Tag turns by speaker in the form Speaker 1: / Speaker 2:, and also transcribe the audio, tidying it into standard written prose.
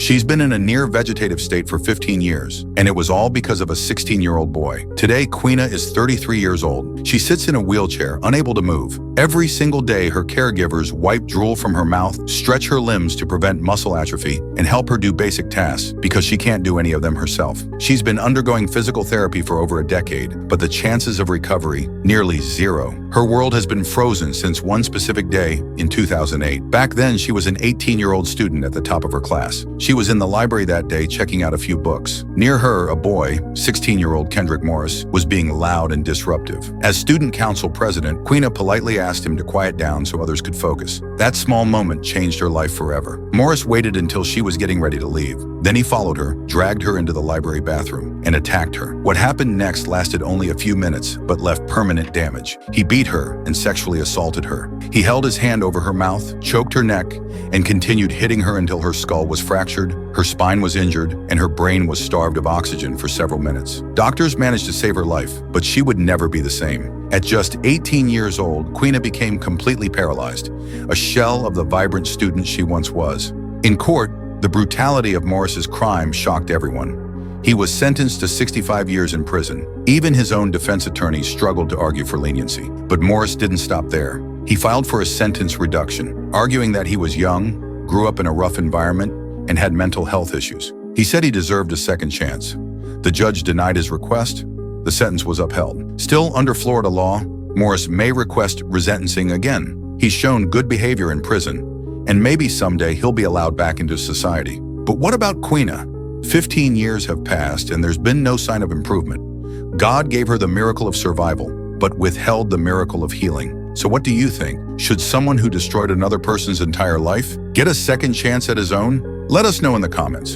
Speaker 1: She's been in a near-vegetative state for 15 years, and it was all because of a 16-year-old boy. Today, Queena is 33 years old. She sits in a wheelchair, unable to move. Every single day, her caregivers wipe drool from her mouth, stretch her limbs to prevent muscle atrophy, and help her do basic tasks because she can't do any of them herself. She's been undergoing physical therapy for over a decade, but the chances of recovery, nearly zero. Her world has been frozen since one specific day in 2008. Back then, she was an 18-year-old student at the top of her class. She was in the library that day checking out a few books. Near her, a boy, 16-year-old Kendrick Morris, was being loud and disruptive. As student council president, Queena politely asked him to quiet down so others could focus. That small moment changed her life forever. Morris waited until she was getting ready to leave. Then he followed her, dragged her into the library bathroom, and attacked her. What happened next lasted only a few minutes, but left permanent damage. He beat her and sexually assaulted her. He held his hand over her mouth, choked her neck, and continued hitting her until her skull was fractured, her spine was injured, and her brain was starved of oxygen for several minutes. Doctors managed to save her life, but she would never be the same. At just 18 years old, Queena became completely paralyzed, a shell of the vibrant student she once was. In court, the brutality of Morris's crime shocked everyone. He was sentenced to 65 years in prison. Even his own defense attorney struggled to argue for leniency. But Morris didn't stop there. He filed for a sentence reduction, arguing that he was young, grew up in a rough environment, and had mental health issues. He said he deserved a second chance. The judge denied his request. The sentence was upheld. Still, under Florida law, Morris may request resentencing again. He's shown good behavior in prison, and maybe someday he'll be allowed back into society. But what about Queena? 15 years have passed and there's been no sign of improvement. God gave her the miracle of survival, but withheld the miracle of healing. So what do you think? Should someone who destroyed another person's entire life get a second chance at his own? Let us know in the comments.